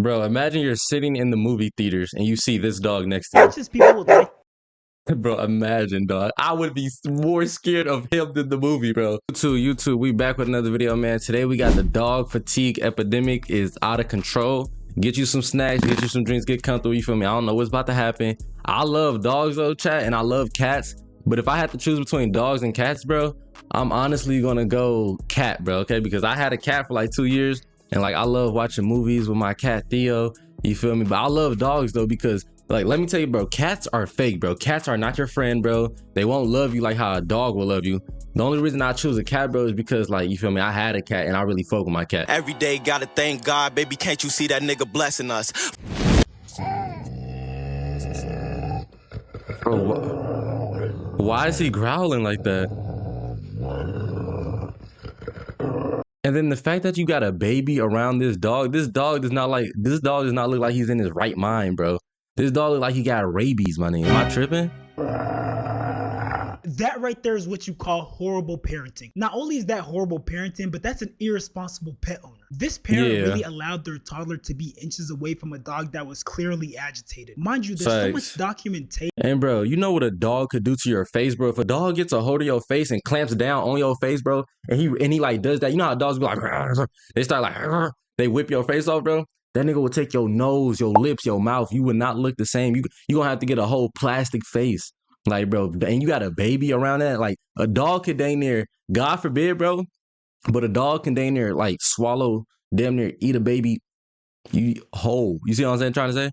Bro, imagine you're sitting in the movie theaters and you see this dog next to Anxious people would like you. Bro, imagine, dog. I would be more scared of him than the movie, bro. YouTube, we back with another video, man. Today we got the dog fatigue epidemic is out of control. Get you some snacks, get you some drinks, get comfortable, you feel me? I don't know what's about to happen. I love dogs though, chat, and I love cats. But if I had to choose between dogs and cats, bro, I'm honestly gonna go cat, bro, okay? Because I had a cat for like 2 years. And like, I love watching movies with my cat Theo, you feel me? But I love dogs though, because like, let me tell you, bro, cats are fake, bro. Cats are not your friend, bro. They won't love you like how a dog will love you. The only reason I choose a cat, bro, is because like, you feel me? I had a cat and I really fuck with my cat. Every day gotta thank God, baby. Can't you see that nigga blessing us? Bro, why is he growling like that? And then the fact that you got a baby around this dog does not look like he's in his right mind, bro. This dog look like he got rabies, my nigga. Am I tripping? that right there is what you call horrible parenting. Not only is that horrible parenting, but that's an irresponsible pet owner. This parent really allowed their toddler to be inches away from a dog that was clearly agitated. Mind you, there's so much documentation. And bro, you know what a dog could do to your face, bro? If a dog gets a hold of your face and clamps down on your face, bro, and he like does that, you know how dogs be like, they start like, they whip your face off, bro. That nigga will take your nose, your lips, your mouth. You would not look the same. You gonna have to get a whole plastic face. Like, bro, and you got a baby around that. Like, a dog could dang near, God forbid, bro, but a dog can dang near, like, swallow, damn near eat a baby whole. You see what I'm saying? Trying to say?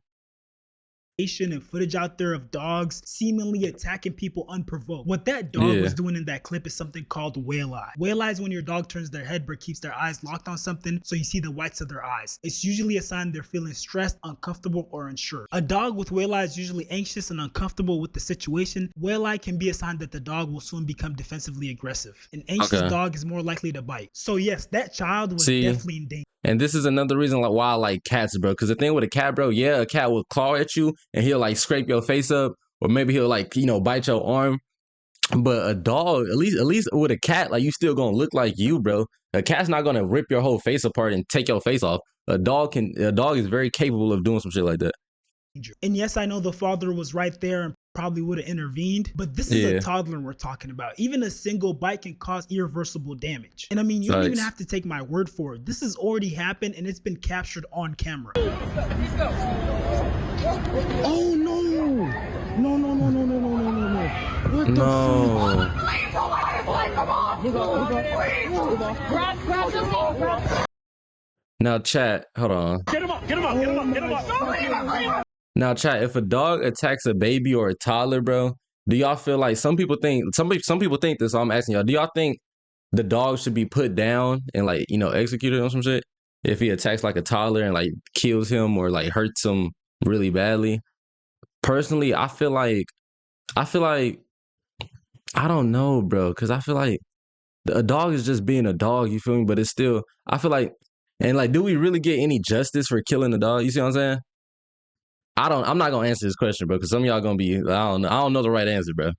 And footage out there of dogs seemingly attacking people unprovoked. What that dog was doing in that clip is something called whale eye. Whale eye is when your dog turns their head but keeps their eyes locked on something, so you see the whites of their eyes. It's usually a sign they're feeling stressed, uncomfortable, or unsure. A dog with whale eye is usually anxious and uncomfortable with the situation. Whale eye can be a sign that the dog will soon become defensively aggressive. An anxious dog is more likely to bite. So yes, that child was definitely in danger. And this is another reason like why I like cats, bro. Because the thing with a cat, bro, yeah, a cat will claw at you and he'll like scrape your face up, or maybe he'll like, you know, bite your arm. But a dog, at least with a cat, like, you still gonna look like you, bro. A cat's not gonna rip your whole face apart and take your face off. A dog is very capable of doing some shit like that. And yes, I know the father was right there and probably would have intervened, but this is a toddler we're talking about. Even a single bite can cause irreversible damage. And I mean, you don't even have to take my word for it. This has already happened and it's been captured on camera. Oh no! No, no, no, no, no, no, no, no, no. What the fuck? Now chat, hold on. Get him up, get him up, get him up, get him up. Now chat, if a dog attacks a baby or a toddler, bro, do y'all feel like some people think this, so I'm asking y'all, do y'all think the dog should be put down and like, you know, executed on some shit if he attacks like a toddler and like kills him or like hurts him really badly? Personally, I feel like I don't know, bro, because I feel like a dog is just being a dog, you feel me? But it's still, I feel like, and like, do we really get any justice for killing a dog? You see what I'm saying? I'm not gonna answer this question, bro, because some of y'all gonna be, I don't know the right answer, bro.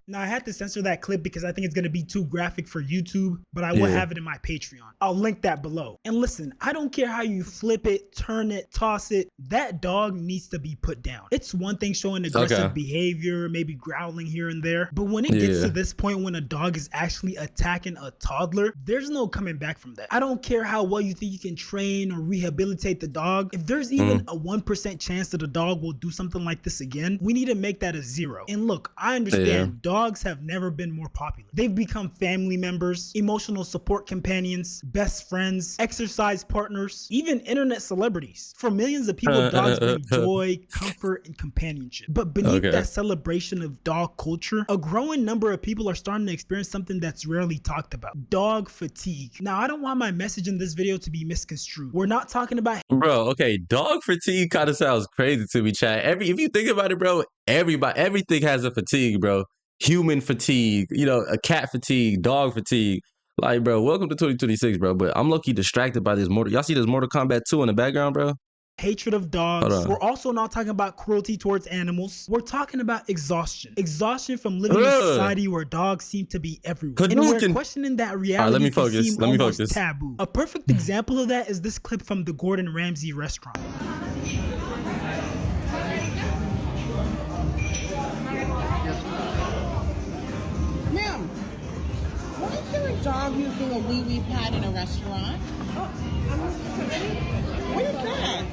Now, I had to censor that clip because I think it's going to be too graphic for YouTube, but I will have it in my Patreon. I'll link that below. And listen, I don't care how you flip it, turn it, toss it. That dog needs to be put down. It's one thing showing aggressive behavior, maybe growling here and there, but when it gets to this point when a dog is actually attacking a toddler, there's no coming back from that. I don't care how well you think you can train or rehabilitate the dog. If there's even a 1% chance that a dog will do something like this again, we need to make that a 0. And look, I understand dogs have never been more popular. They've become family members, emotional support companions, best friends, exercise partners, even internet celebrities. For millions of people, dogs bring joy, comfort, and companionship. But beneath that celebration of dog culture, a growing number of people are starting to experience something that's rarely talked about: dog fatigue. Now, I don't want my message in this video to be misconstrued. We're not talking about... Bro, okay, dog fatigue kind of sounds crazy to me, chat. If you think about it, bro, everything has a fatigue, bro. Human fatigue, you know, a cat fatigue, dog fatigue. Like, bro, welcome to 2026, bro. But I'm low-key distracted by this y'all see this Mortal Kombat 2 in the background, bro? hatred of Hold dogs. on. We're also not talking about cruelty towards animals. We're talking about exhaustion. Exhaustion from living in a society where dogs seem to be everywhere. And where questioning that reality can seem almost taboo. A perfect example of that is this clip from the Gordon Ramsay restaurant. Ma'am, why is there a dog using a wee-wee pad in a restaurant? What is that?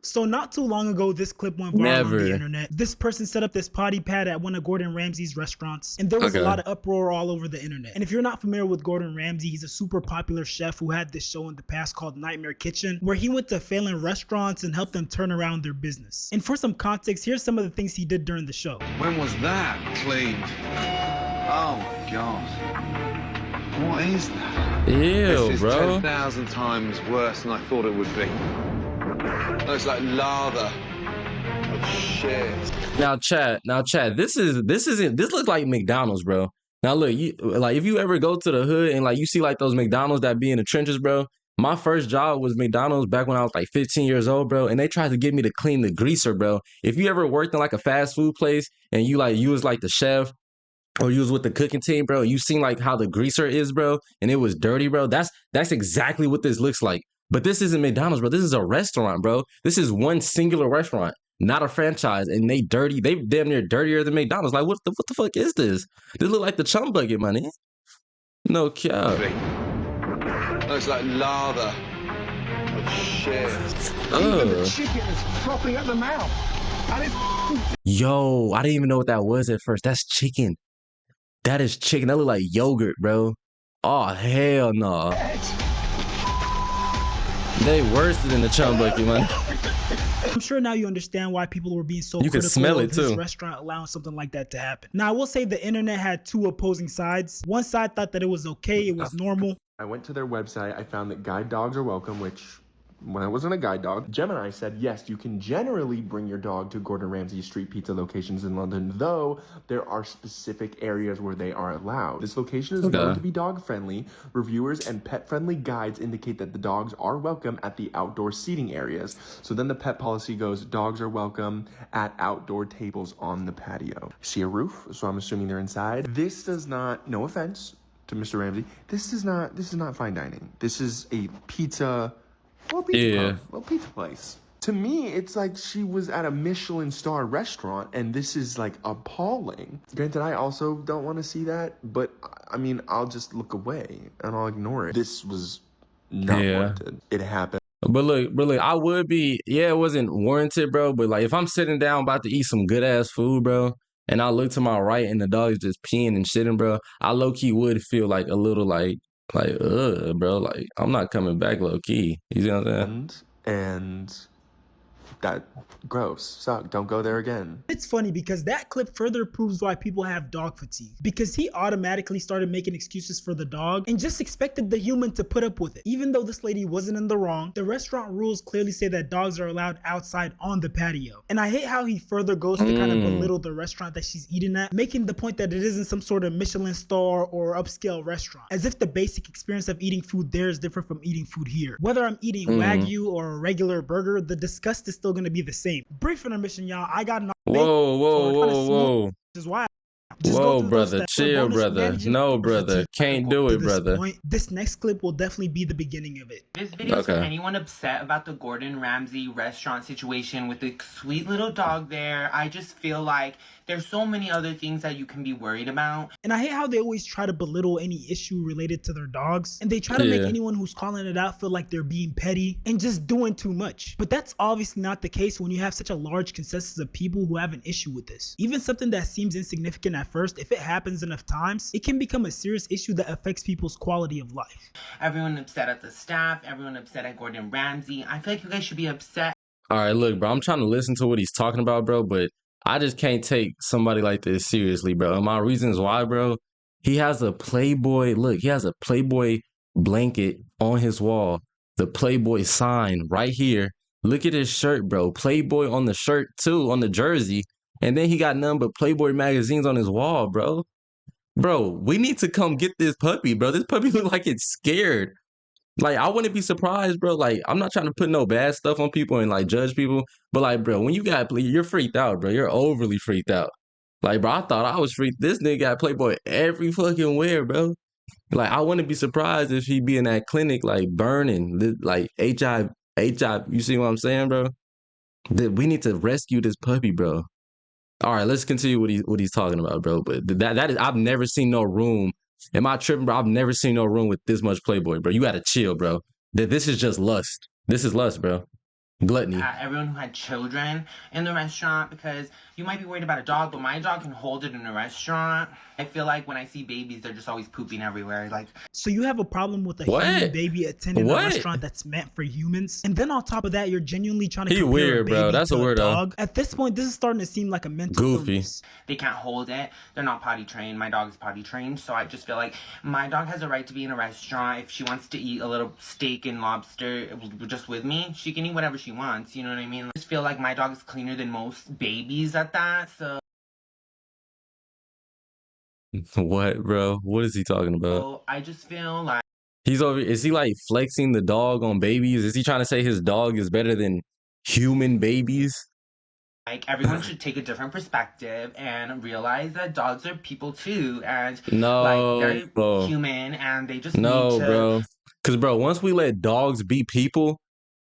So not too long ago, this clip went viral on the internet. This person set up this potty pad at one of Gordon Ramsay's restaurants, and there was a lot of uproar all over the internet. And if you're not familiar with Gordon Ramsay, he's a super popular chef who had this show in the past called Nightmare Kitchen, where he went to failing restaurants and helped them turn around their business. And for some context, here's some of the things he did during the show. When was that cleaned? Oh my God. What is that? Ew, this is bro. 10,000 times worse than I thought it would be. Looks like lava. Oh shit. Now chat, this looks like McDonald's, bro. Now look, if you ever go to the hood and like you see like those McDonald's that be in the trenches, bro. My first job was McDonald's back when I was like 15 years old, bro, and they tried to get me to clean the greaser, bro. If you ever worked in like a fast food place and you was like the chef or you was with the cooking team, bro, you seen like how the greaser is, bro, and it was dirty, bro. That's exactly what this looks like. But this isn't McDonald's, bro. This is a restaurant, bro. This is one singular restaurant, not a franchise, and they dirty. They damn near dirtier than McDonald's. Like, what the fuck is this? This look like the chum bucket, money. No cap. Looks like lava. Oh shit. Even the chicken is frothing at the mouth. Yo, I didn't even know what that was at first. That's chicken. That is chicken. That look like yogurt, bro. Oh hell no. They worse than the chum bucket, man. I'm sure now you understand why people were being so critical smell of this restaurant allowing something like that to happen. Now, I will say the internet had two opposing sides. One side thought that it was okay, it was normal. I went to their website. I found that guide dogs are welcome, which when I wasn't a guide dog, Gemini said, yes, you can generally bring your dog to Gordon Ramsay street pizza locations in London, though there are specific areas where they are allowed. This location is known to be dog friendly. Reviewers and pet friendly guides indicate that the dogs are welcome at the outdoor seating areas. So then the pet policy goes, dogs are welcome at outdoor tables on the patio. See a roof, so I'm assuming they're inside. This does not, no offense to Mr. Ramsay, this is not fine dining. This is a pizza pizza place. To me, it's like she was at a Michelin star restaurant, and this is like appalling. Granted, I also don't want to see that, but I mean, I'll just look away and I'll ignore it. This was not warranted. It happened. But look, I would be, it wasn't warranted, bro. But like, if I'm sitting down about to eat some good ass food, bro, and I look to my right and the dog is just peeing and shitting, bro, I low key would feel like a little like, bro, like I'm not coming back low key. You see what I'm saying? And that gross. Suck. Don't go there again. It's funny because that clip further proves why people have dog fatigue, because he automatically started making excuses for the dog and just expected the human to put up with it. Even though this lady wasn't in the wrong, the restaurant rules clearly say that dogs are allowed outside on the patio. And I hate how he further goes to kind of belittle the restaurant that she's eating at, making the point that it isn't some sort of Michelin star or upscale restaurant, as if the basic experience of eating food there is different from eating food here. Whether I'm eating Wagyu or a regular burger, the disgust is still going to be the same. Brief intermission, y'all. I got Whoa. Which is why Whoa, brother, chill, brother. No, brother, can't do it, brother. This next clip will definitely be the beginning of it. This video is for anyone upset about the Gordon Ramsay restaurant situation with the sweet little dog there. I just feel like there's so many other things that you can be worried about. And I hate how they always try to belittle any issue related to their dogs. And they try to make anyone who's calling it out feel like they're being petty and just doing too much. But that's obviously not the case when you have such a large consensus of people who have an issue with this. Even something that seems insignificant at first, if it happens enough times, it can become a serious issue that affects people's quality of life. Everyone upset at the staff, everyone upset at Gordon Ramsay. I feel like you guys should be upset. All right, look, bro, I'm trying to listen to what he's talking about, bro, but I just can't take somebody like this seriously, bro. And my reasons why, bro, he has a Playboy, look, he has a Playboy blanket on his wall, the Playboy sign right here. Look at his shirt, bro. Playboy on the shirt too, on the jersey. And then he got nothing but Playboy magazines on his wall, bro. Bro, we need to come get this puppy, bro. This puppy look like it's scared. Like, I wouldn't be surprised, bro. Like, I'm not trying to put no bad stuff on people and like judge people, but like, bro, when you got you're freaked out, bro. You're overly freaked out. Like, bro, I thought I was freaked. This nigga got Playboy every fucking where, bro. Like, I wouldn't be surprised if he be in that clinic, like burning, like HIV. You see what I'm saying, bro? That we need to rescue this puppy, bro. All right, let's continue what he's talking about, bro. But that is, I've never seen no room. Am I tripping, bro? I've never seen no room with this much Playboy, bro. You gotta chill, bro. This is just lust. This is lust, bro. Gluttony. Everyone who had children in the restaurant, because you might be worried about a dog, but my dog can hold it in a restaurant. I feel like when I see babies, they're just always pooping everywhere. Like, so you have a problem with a human baby attending a restaurant that's meant for humans, and then on top of that, you're genuinely trying to compare a baby to a dog. At this point, this is starting to seem like a mental illness. They can't hold it. They're not potty trained. My dog is potty trained, so I just feel like my dog has a right to be in a restaurant. If she wants to eat a little steak and lobster just with me, she can eat whatever she wants. You know what I mean? I just feel like my dog is cleaner than most babies at that. So. What, bro? What is he talking about? So I just feel like is he like flexing the dog on babies? Is he trying to say his dog is better than human babies? Like, everyone should take a different perspective and realize that dogs are people too, and like they're human, and they just need to. Bro. Because, bro, once we let dogs be people,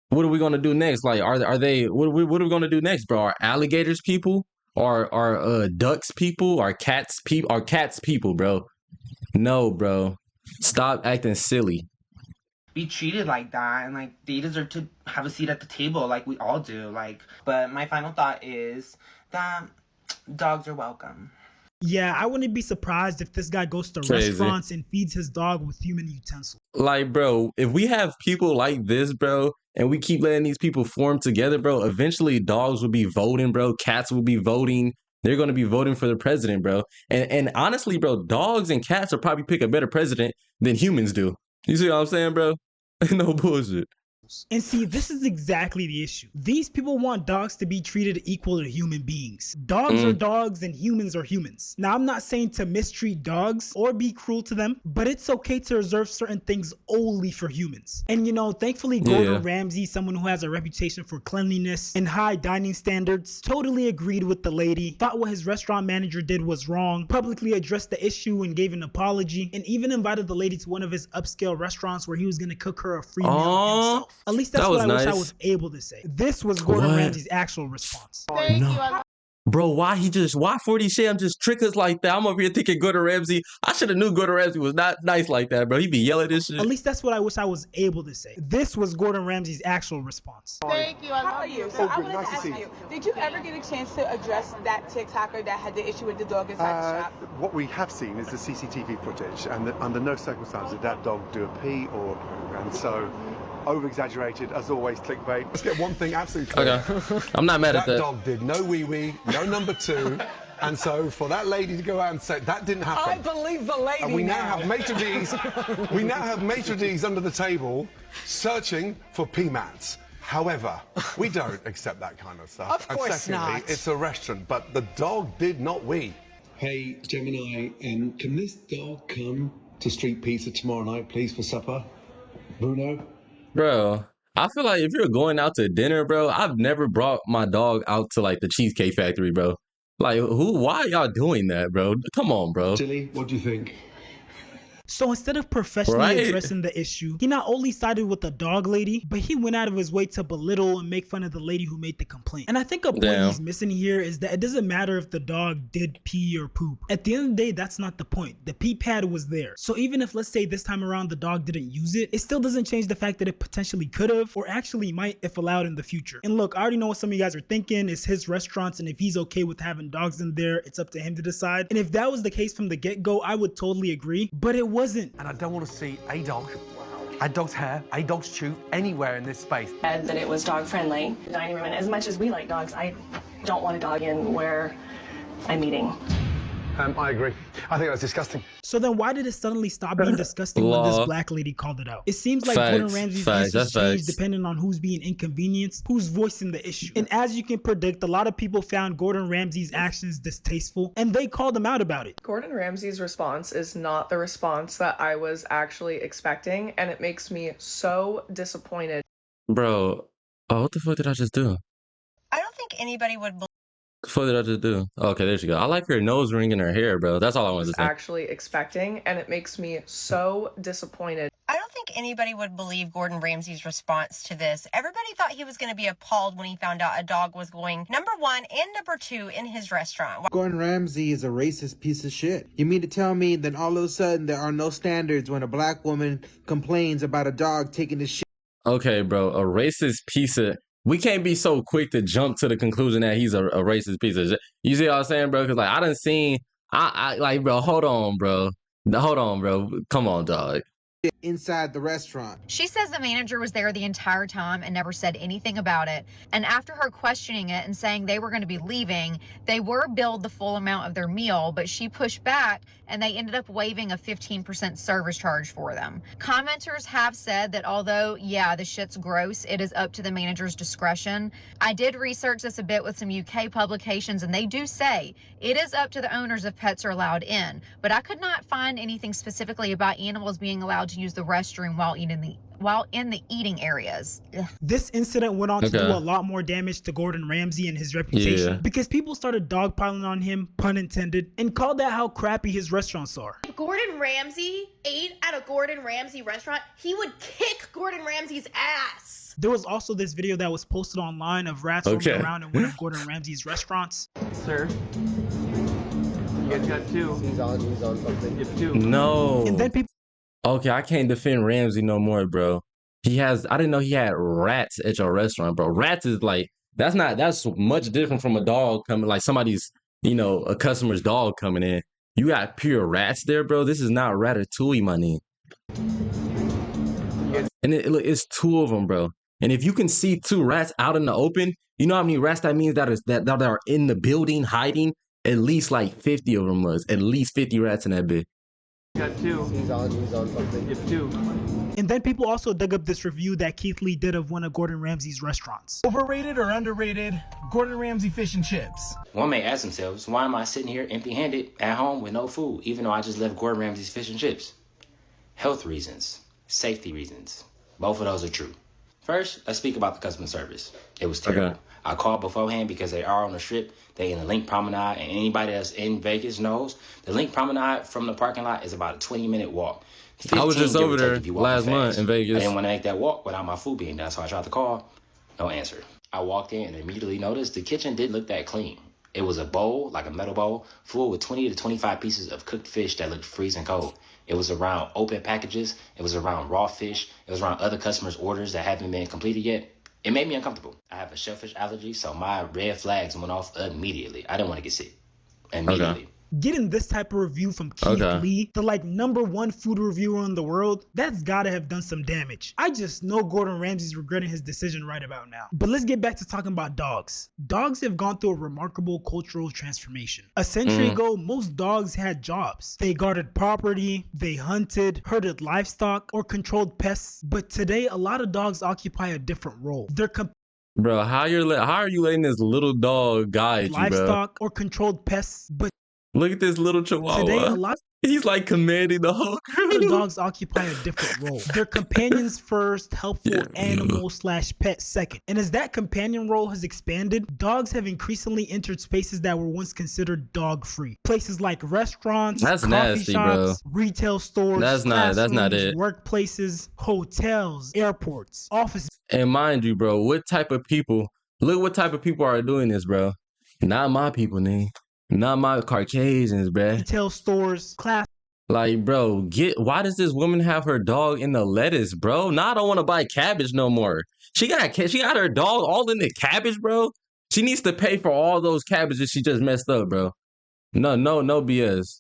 what are we gonna do next? Like, are they? What are we gonna do next, bro? Are alligators people? Are ducks people? Are cats people? Are cats people, bro? No, bro. Stop acting silly. Be treated like that, and like they deserve to have a seat at the table, like we all do. Like, but my final thought is that dogs are welcome. Yeah, I wouldn't be surprised if this guy goes to restaurants and feeds his dog with human utensils. Like, bro, if we have people like this, bro, and we keep letting these people form together, bro, eventually dogs will be voting, bro. Cats will be voting. They're going to be voting for the president, bro. And honestly, bro, dogs and cats will probably pick a better president than humans do. You see what I'm saying, bro? No bullshit. And see, this is exactly the issue. These people want dogs to be treated equal to human beings. Dogs are dogs and humans are humans. Now, I'm not saying to mistreat dogs or be cruel to them, but it's okay to reserve certain things only for humans. And you know, thankfully, Gordon Ramsay, someone who has a reputation for cleanliness and high dining standards, totally agreed with the lady, thought what his restaurant manager did was wrong, publicly addressed the issue and gave an apology, and even invited the lady to one of his upscale restaurants where he was going to cook her a free meal himself. At least that's what I wish I was able to say. This was Gordon Ramsay's actual response. Thank you. Bro, why 40 Sham just trick us like that? I'm over here thinking Gordon Ramsay. I should have knew Gordon Ramsay was not nice like that, bro. He be yelling this shit. At least that's what I wish I was able to say. This was Gordon Ramsay's actual response. Thank you. How are you? So I wanted to ask you, did you ever get a chance to address that TikToker that had the issue with the dog inside the shop? What we have seen is the CCTV footage, and under no circumstances did that dog do a pee or poo, and so over-exaggerated, as always, clickbait. Let's get one thing absolutely clear. Okay. I'm not mad at that. That dog did no wee-wee, no number two, and so for that lady to go out and say that didn't happen. I believe the lady. And we now have maitre d's. We now have maitre d's under the table searching for pee mats. However, we don't accept that kind of stuff. Of course secondly, not. It's a restaurant, but the dog did not wee. Hey, Gemini, can this dog come to Street Pizza tomorrow night, please, for supper? Bruno? Bro, I feel like if you're going out to dinner, bro, I've never brought my dog out to like the Cheesecake Factory, bro. Like, why are y'all doing that, bro? Come on, bro. Tilly, what do you think? So instead of professionally addressing the issue, he not only sided with the dog lady, but he went out of his way to belittle and make fun of the lady who made the complaint. And I think a point he's missing here is that it doesn't matter if the dog did pee or poop. At the end of the day, that's not the point. The pee pad was there. So even if, let's say, this time around the dog didn't use it, it still doesn't change the fact that it potentially could have or actually might if allowed in the future. And look, I already know what some of you guys are thinking. It's his restaurants, and if he's okay with having dogs in there, it's up to him to decide. And if that was the case from the get-go, I would totally agree, but it wasn't. And I don't want to see a dog, a dog's hair, a dog's chew anywhere in this space. Said that it was dog friendly. Dining room, and as much as we like dogs, I don't want a dog in where I'm eating. I agree. I think that's disgusting. So then why did it suddenly stop being disgusting when this black lady called it out? It seems like Gordon Ramsay's answers change depending on who's being inconvenienced, who's voicing the issue. And as you can predict, a lot of people found Gordon Ramsay's actions distasteful and they called him out about it. Gordon Ramsay's response is not the response that I was actually expecting, and it makes me so disappointed. Bro, oh, what the fuck did I just do? I don't think anybody would believe. What the fuck did I just do? Okay, there she go. I like her nose ring in her hair, bro. That's all I wanted to say. Actually expecting, and it makes me so disappointed. I don't think anybody would believe Gordon Ramsay's response to this. Everybody thought he was going to be appalled when he found out a dog was going number 1 and number 2 in his restaurant. Gordon Ramsay is a racist piece of shit. You mean to tell me that all of a sudden there are no standards when a black woman complains about a dog taking the shit? Okay, bro, a racist piece of... We can't be so quick to jump to the conclusion that he's a racist piece of shit. You see what I'm saying, bro? Because, like, I done seen... I like, bro, hold on, bro. Hold on, bro. Come on, dog. Inside the restaurant. She says the manager was there the entire time and never said anything about it. And after her questioning it and saying they were going to be leaving, they were billed the full amount of their meal, but she pushed back and they ended up waiving a 15% service charge for them. Commenters have said that although, yeah, the shit's gross, it is up to the manager's discretion. I did research this a bit with some UK publications and they do say it is up to the owners if pets are allowed in, but I could not find anything specifically about animals being allowed to use the restroom while in the eating areas. Ugh. This incident went on to do a lot more damage to Gordon Ramsay and his reputation because people started dogpiling on him, pun intended, and called out how crappy his restaurants are. If Gordon Ramsay ate at a Gordon Ramsay restaurant, he would kick Gordon Ramsay's ass. There was also this video that was posted online of rats roaming around in one of Gordon Ramsay's restaurants. Sir, you guys got 2. He's on something. You have 2. No. And then people... Okay, I can't defend Ramsay no more, bro. I didn't know he had rats at your restaurant, bro. Rats is like, that's much different from a dog coming, like somebody's, a customer's dog coming in. You got pure rats there, bro. This is not Ratatouille, my nigga. And it's 2 of them, bro. And if you can see 2 rats out in the open, you know how many rats that means that are in the building hiding? At least like 50 of them was. At least 50 rats in that bit. Got 2. He's on something. You have 2. And then people also dug up this review that Keith Lee did of one of Gordon Ramsay's restaurants. Overrated or underrated Gordon Ramsay fish and chips? One may ask themselves, why am I sitting here empty-handed at home with no food, even though I just left Gordon Ramsay's fish and chips? Health reasons, safety reasons. Both of those are true. First, let's speak about the customer service. It was terrible. Okay. I called beforehand because they are on the strip. They in the Link Promenade, and anybody that's in Vegas knows the Link Promenade from the parking lot is about a 20-minute walk. I was just over there last month in Vegas. I didn't want to make that walk without my food being done, so I tried to call. No answer. I walked in and immediately noticed the kitchen didn't look that clean. It was a bowl, like a metal bowl, full with 20 to 25 pieces of cooked fish that looked freezing cold. It was around open packages. It was around raw fish. It was around other customers' orders that haven't been completed yet. It made me uncomfortable. I have a shellfish allergy, so my red flags went off immediately. I didn't want to get sick. Immediately. Okay. Getting this type of review from Keith Lee, the #1 food reviewer in the world, that's gotta have done some damage. I just know Gordon Ramsay's regretting his decision right about now. But let's get back to talking about dogs. Dogs have gone through a remarkable cultural transformation. A century ago, most dogs had jobs. They guarded property, they hunted, herded livestock, or controlled pests. But today, a lot of dogs occupy a different role. They're bro, how are you letting this little dog guide you, bro? Livestock or controlled pests, but look at this little chihuahua. Today, he's like commanding the whole crew. Dogs occupy a different role. They're companions first, helpful animal/pet second. And as that companion role has expanded, dogs have increasingly entered spaces that were once considered dog-free. Places like restaurants, coffee shops, retail stores, that's not it. Workplaces, hotels, airports, offices. And mind you, bro, look what type of people are doing this, bro. Not my people, nigga. Not my Caucasians, bruh. Retail stores, class. Like, bro, why does this woman have her dog in the lettuce, bro? Now I don't want to buy cabbage no more. She got her dog all in the cabbage, bro. She needs to pay for all those cabbages she just messed up, bro. No BS.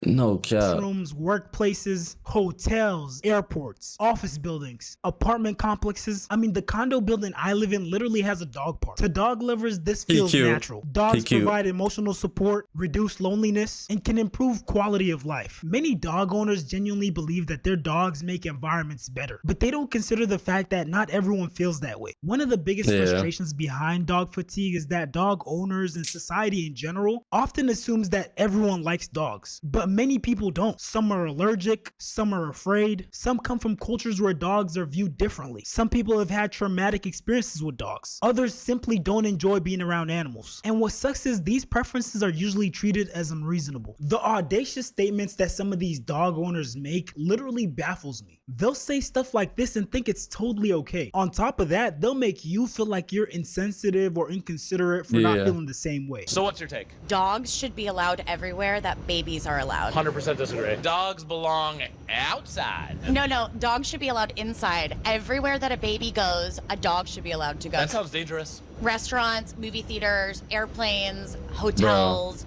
No cap. Rooms, workplaces, hotels, airports, office buildings, apartment complexes. I mean, the condo building I live in literally has a dog park. To dog lovers, this feels natural. Dogs provide emotional support, reduce loneliness, and can improve quality of life. Many dog owners genuinely believe that their dogs make environments better, but they don't consider the fact that not everyone feels that way. One of the biggest frustrations behind dog fatigue is that dog owners and society in general often assumes that everyone likes dogs, but many people don't. Some are allergic, some are afraid, some come from cultures where dogs are viewed differently. Some people have had traumatic experiences with dogs. Others simply don't enjoy being around animals. And what sucks is these preferences are usually treated as unreasonable. The audacious statements that some of these dog owners make literally baffles me. They'll say stuff like this and think it's totally okay. On top of that, they'll make you feel like you're insensitive or inconsiderate for not feeling the same way. So what's your take? Dogs should be allowed everywhere that babies are allowed. 100% disagree. Dogs belong outside. No, dogs should be allowed inside. Everywhere that a baby goes, a dog should be allowed to go. That sounds dangerous. Restaurants, movie theaters, airplanes, hotels.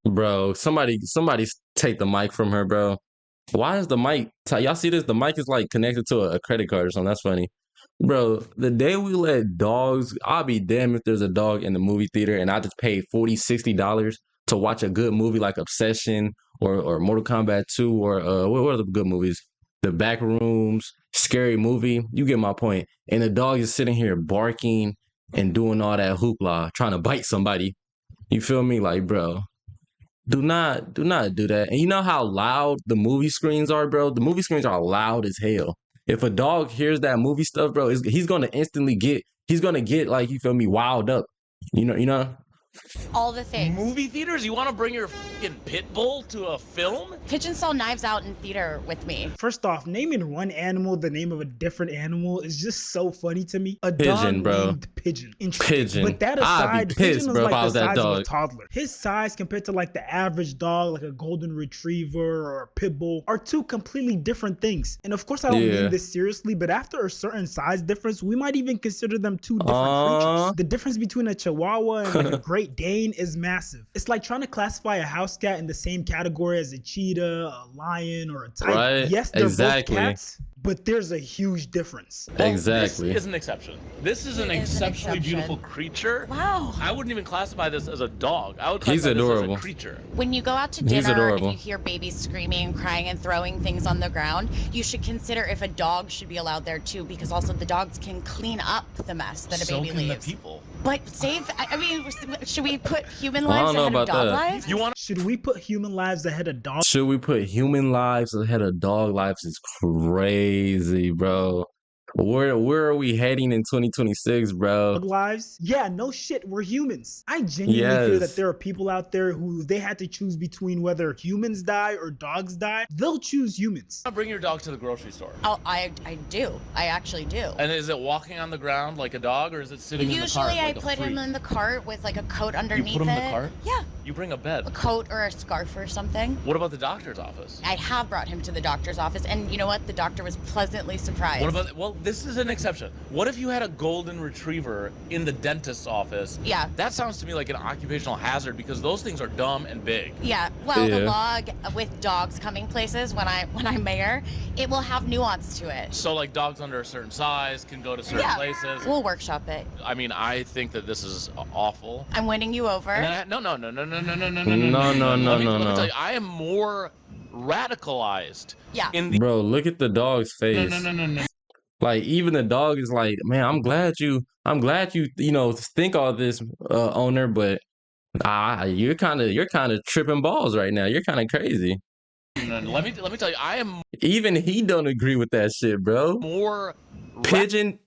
Bro, somebody take the mic from her, bro. Why is the mic? Y'all see this? The mic is like connected to a credit card or something. That's funny. Bro, the day we let dogs, I'll be damned if there's a dog in the movie theater and I just paid $40, $60 to watch a good movie like Obsession or Mortal Kombat 2 or what are the good movies? The Back Rooms, Scary Movie. You get my point. And the dog is sitting here barking and doing all that hoopla, trying to bite somebody. You feel me? Like, bro, do not do that. And you know how loud the movie screens are, bro? The movie screens are loud as hell. If a dog hears that movie stuff, bro, he's gonna instantly get, like, you feel me, wild up. You know? All the things. Movie theaters? You want to bring your fucking pit bull to a film? Pigeon saw Knives Out in theater with me. First off, naming one animal the name of a different animal is just so funny to me. A Pigeon, dog bro. named Pigeon. Pigeon. But that I'd aside, be pissed, Pigeon is bro, if I like was the that size of dog. a toddler. His size compared to like the average dog, like a golden retriever or a pit bull, are two completely different things. And of course, I don't mean this seriously, but after a certain size difference, we might even consider them two different creatures. The difference between a Chihuahua and like a Great Dane is massive. It's like trying to classify a house cat in the same category as a cheetah, a lion, or a tiger. Right? Yes, they're Exactly. both cats, but there's a huge difference. Exactly. This is an exception. This is an exceptionally beautiful creature. Wow. I wouldn't even classify this as a dog. I would He's classify this adorable. as a creature. When you go out to He's dinner and adorable. you hear babies screaming, crying, and throwing things on the ground, you should consider if a dog should be allowed there too, because also the dogs can clean up the mess that a baby leaves. The people. But I mean, should we put human I lives don't know ahead of about dog that. lives? Should we put human lives ahead of dog? Should we put human lives ahead of dog lives? Is crazy, bro. Where are we heading in 2026, bro? Lives? Yeah, no shit, we're humans. I genuinely feel that Yes. there are people out there who, if they had to choose between whether humans die or dogs die, they'll choose humans. Bring your dog to the grocery store. Oh, I do. I actually do. And is it walking on the ground like a dog, or is it sitting in the cart? Usually I like a put him freak? in the cart with like a coat underneath You put him it. in the cart? Yeah, You bring a bed. a coat or a scarf or something. What about the doctor's office? I have brought him to the doctor's office, and you know what? The doctor was pleasantly surprised. What about, well, this is an exception. What if you had a golden retriever in the dentist's office? Yeah. That sounds to me like an occupational hazard because those things are dumb and big. Yeah, well, the Yeah. log with dogs coming places when I'm mayor, it will have nuance to it. So like dogs under a certain size can go to certain Yeah, places. we'll workshop it. I mean, I think that this is awful. I'm winning you over. And then no. No. Let me tell you, I am more radicalized. Yeah. In the Bro, look at the dog's face. No. Like, even the dog is like, man, I'm glad you think all this, owner, but you're kind of tripping balls right now. You're kind of crazy. Let me tell you, I am Even he don't agree with that shit, bro. more Pigeon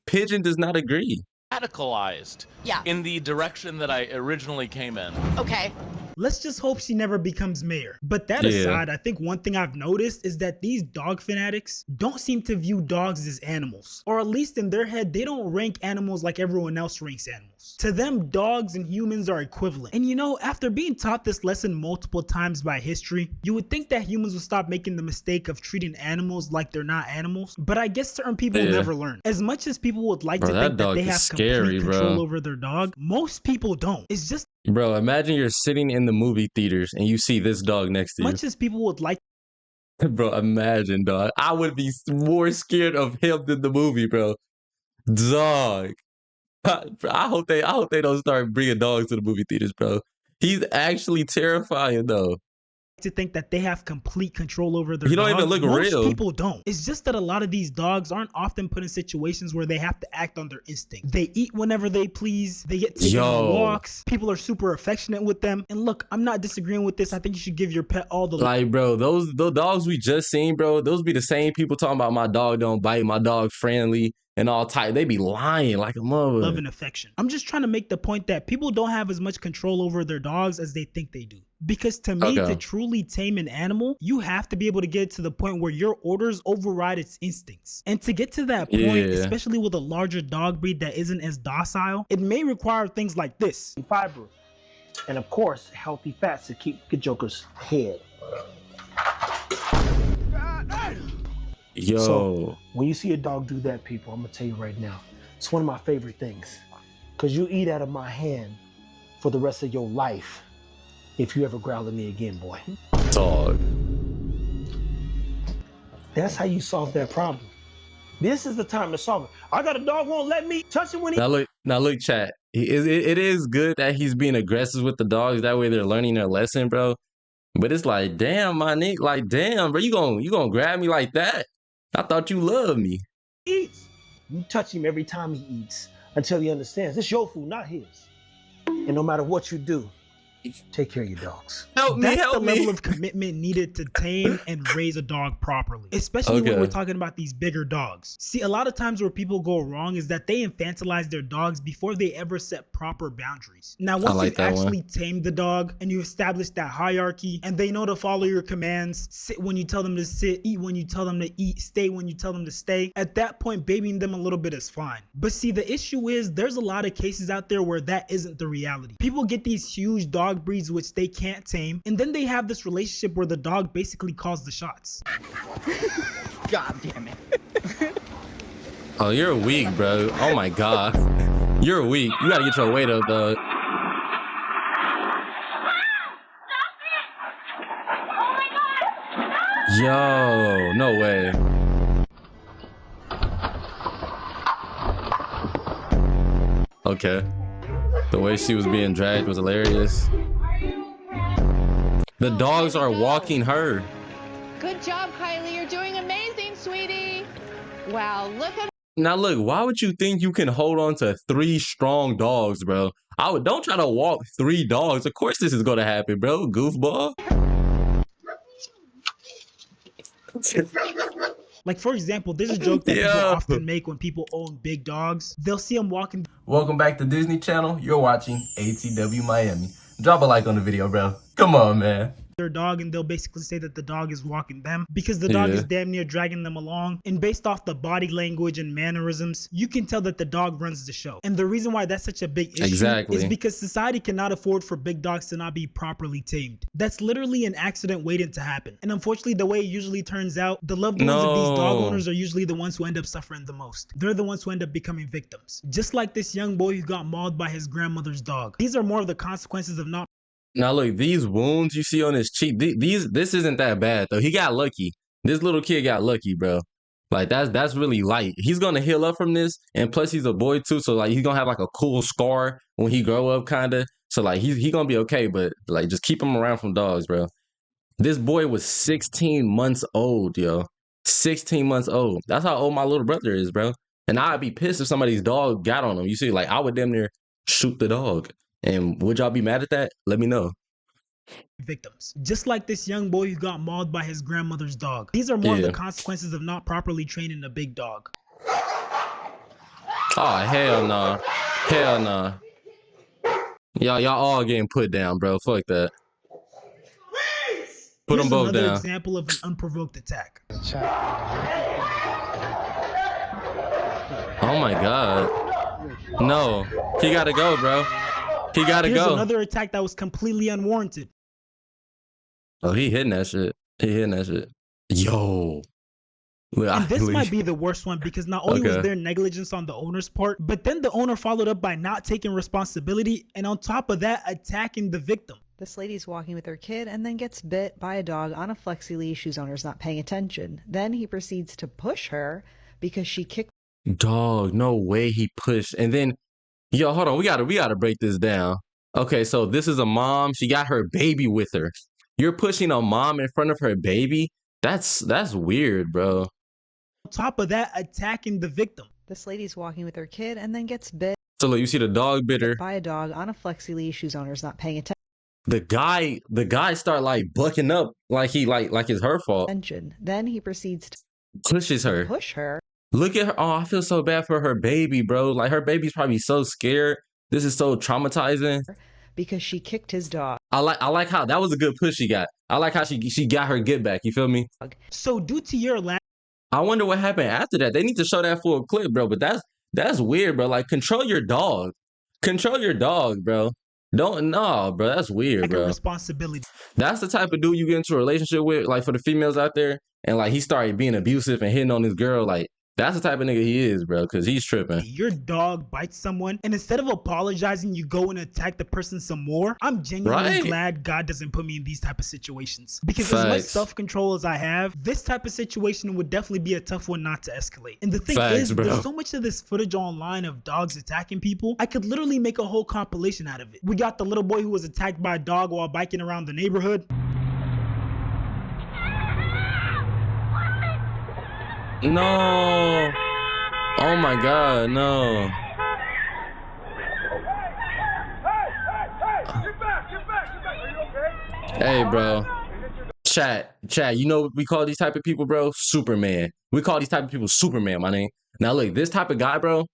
does not agree. radicalized. Yeah. In the direction that I originally came in. Okay. Let's just hope she never becomes mayor. But that aside, I think one thing I've noticed is that these dog fanatics don't seem to view dogs as animals. Or at least in their head, they don't rank animals like everyone else ranks animals. To them, dogs and humans are equivalent. And you know, after being taught this lesson multiple times by history, you would think that humans would stop making the mistake of treating animals like they're not animals. But I guess certain people never learn. As much as people would like to think that they have complete control over their dog, most people don't. It's just Bro, imagine you're sitting in the movie theaters and you see this dog next to you. Much as people would like Bro, imagine, dog. I would be more scared of him than the movie, bro. Dog. I hope they don't start bringing dogs to the movie theaters, bro. He's actually terrifying, though. to think that they have complete control over their He don't dogs. even look Most real. people don't. It's just that a lot of these dogs aren't often put in situations where they have to act on their instinct. They eat whenever they please. They get taken on walks. People are super affectionate with them. And look, I'm not disagreeing with this. I think you should give your pet all the like, bro, those dogs we just seen, bro, those be the same people talking about my dog don't bite, my dog friendly and all type. They be lying like a mother. Love and affection. I'm just trying to make the point that people don't have as much control over their dogs as they think they do. Because to me, to truly tame an animal, you have to be able to get to the point where your orders override its instincts. And to get to that point, especially with a larger dog breed that isn't as docile, it may require things like this. Fiber. And of course, healthy fats to keep the Joker's head. Yo. So, when you see a dog do that, people, I'm gonna tell you right now, it's one of my favorite things. Cause you eat out of my hand for the rest of your life if you ever growl at me again, boy. Dog. That's how you solve that problem. This is the time to solve it. I got a dog won't let me touch him when he. Now look, chat. It is good that he's being aggressive with the dogs. That way they're learning their lesson, bro. But it's like, damn, my nigga, like, damn, bro, you gonna grab me like that? I thought you loved me. Eats. You touch him every time he eats until he understands it's your food, not his. And no matter what you do, take care of your dogs. That's the level of commitment needed to tame and raise a dog properly, especially when we're talking about these bigger dogs. See, a lot of times where people go wrong is that they infantilize their dogs before they ever set proper boundaries. Now, once you've actually tamed the dog and you establish that hierarchy and they know to follow your commands, sit when you tell them to sit, eat when you tell them to eat, stay when you tell them to stay, at that point, babying them a little bit is fine. But see, the issue is there's a lot of cases out there where that isn't the reality. People get these huge dog breeds which they can't tame, and then they have this relationship where the dog basically calls the shots. God damn it. Oh, you're weak, bro. Oh my god. You're weak. You gotta get your weight up, dog. Yo, no way. Okay. The way she was being dragged was hilarious. The dogs are walking her. Good job, Kylie. You're doing amazing, sweetie. Wow, look at. Now look, why would you think you can hold on to 3 strong dogs, bro? Don't try to walk 3 dogs. Of course this is gonna happen, bro. Goofball. Like, for example, there's a joke that people often make when people own big dogs. They'll see them walking. Welcome back to Disney Channel. You're watching ATW Miami. Drop a like on the video, bro. Come on, man. Their dog, and they'll basically say that the dog is walking them because the dog is damn near dragging them along. And based off the body language and mannerisms, you can tell that the dog runs the show. And the reason why that's such a big issue is because society cannot afford for big dogs to not be properly tamed. That's literally an accident waiting to happen. And unfortunately, the way it usually turns out, the loved ones of these dog owners are usually the ones who end up suffering the most. They're the ones who end up becoming victims. Just like this young boy who got mauled by his grandmother's dog. These are more of the consequences of not. Now look, these wounds you see on his cheek, this isn't that bad though. He got lucky. This little kid got lucky, bro. Like that's really light. He's gonna heal up from this, and plus he's a boy too, so like he's gonna have like a cool scar when he grow up, kinda. So like he gonna be okay, but like just keep him around from dogs, bro. This boy was 16 months old, yo. 16 months old. That's how old my little brother is, bro. And I'd be pissed if somebody's dog got on him. You see, like I would damn near shoot the dog. And would y'all be mad at that? Let me know. Victims. Just like this young boy who got mauled by his grandmother's dog. These are more of the consequences of not properly training a big dog. Oh, hell no. Hell no. Y'all all getting put down, bro. Fuck that. Put them both down. Another example of an unprovoked attack. Oh my god. No. He gotta go, bro. He gotta go. Here's another attack that was completely unwarranted. Oh, he hitting that shit. He hitting that shit. Yo. And this might be the worst one because not only was there negligence on the owner's part, but then the owner followed up by not taking responsibility and on top of that, attacking the victim. This lady's walking with her kid and then gets bit by a dog on a flexi leash whose owner's not paying attention. Then he proceeds to push her because she kicked. Dog, no way he pushed. And then, yo, hold on, we gotta break this down. Okay, so this is a mom. She got her baby with her. You're pushing a mom in front of her baby? That's weird, bro. On top of that, attacking the victim. This lady's walking with her kid and then gets bit. So look, you see the dog bit her by a dog on a flexi leash whose owner's not paying attention. The guy start like bucking up like he like it's her fault. Then he proceeds to pushes her. Push her. Look at her. Oh, I feel so bad for her baby, bro. Like her baby's probably so scared. This is so traumatizing. Because she kicked his dog. I like how that was a good push she got. I like how she got her get back. You feel me? So due to your I wonder what happened after that. They need to show that full clip, bro. But that's weird, bro. Like control your dog. Control your dog, bro. Bro. That's weird, bro. Responsibility. That's the type of dude you get into a relationship with, like for the females out there, and like he started being abusive and hitting on this girl. Like that's the type of nigga he is, bro. Because he's tripping. Your dog bites someone, and instead of apologizing, you go and attack the person some more. I'm genuinely glad God doesn't put me in these type of situations because as much self-control as I have, this type of situation would definitely be a tough one not to escalate. And the thing is, bro, there's so much of this footage online of dogs attacking people. I could literally make a whole compilation out of it. We got the little boy who was attacked by a dog while biking around the neighborhood. No. Oh my God, no. Hey, bro. Chat, you know what we call these type of people, bro? Superman. We call these type of people Superman, my name. Now look, this type of guy, bro,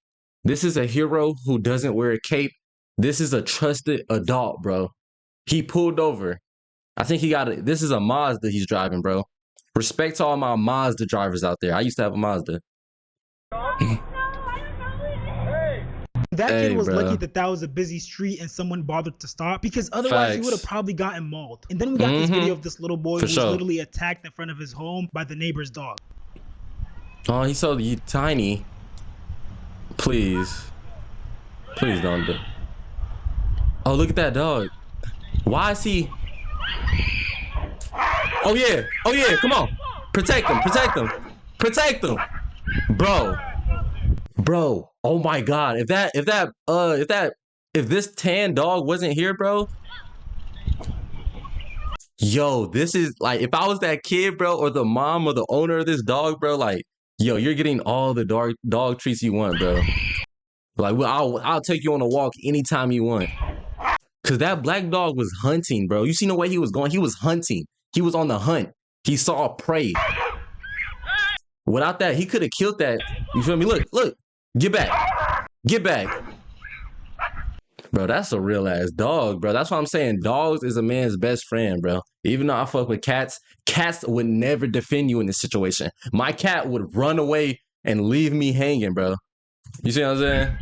this is a hero who doesn't wear a cape. This is a trusted adult, bro. He pulled over. I think this is a Mazda he's driving, bro. Respect to all my Mazda drivers out there. I used to have a Mazda. That kid was lucky that was a busy street and someone bothered to stop because otherwise he would have probably gotten mauled. And then we got this video of this little boy who was literally attacked in front of his home by the neighbor's dog. Oh, he's so tiny. Please. Please don't do it. Oh, look at that dog. Why is he... Oh yeah, come on. Protect him. Bro. Oh my God. If this tan dog wasn't here, bro. Yo, this is like, if I was that kid, bro, or the mom or the owner of this dog, bro, like, yo, you're getting all the dog treats you want, bro. Like, I'll take you on a walk anytime you want. Cause that black dog was hunting, bro. You seen the way he was going? He was hunting. He was on the hunt. He saw prey. Without that, he could have killed that. You feel me? Look. Get back. Bro, that's a real ass dog, bro. That's what I'm saying. Dogs is a man's best friend, bro. Even though I fuck with cats, cats would never defend you in this situation. My cat would run away and leave me hanging, bro. You see what I'm saying?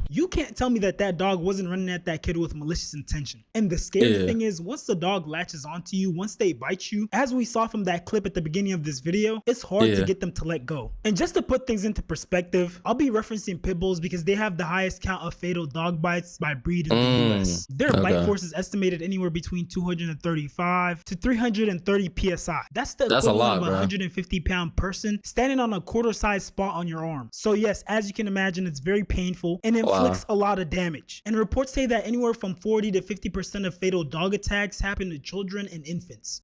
You can't tell me that dog wasn't running at that kid with malicious intention. And the scary thing is, once the dog latches onto you, once they bite you, as we saw from that clip at the beginning of this video, it's hard to get them to let go. And just to put things into perspective, I'll be referencing pit bulls because they have the highest count of fatal dog bites by breed in the US. Their bite force is estimated anywhere between 235 to 330 PSI. That's the equivalent of a 150-pound person standing on a quarter-sized spot on your arm. So yes, as you can imagine, it's very painful and inflicts a lot of damage. And reports say that anywhere from 40 to 50% of fatal dog attacks happen to children and infants.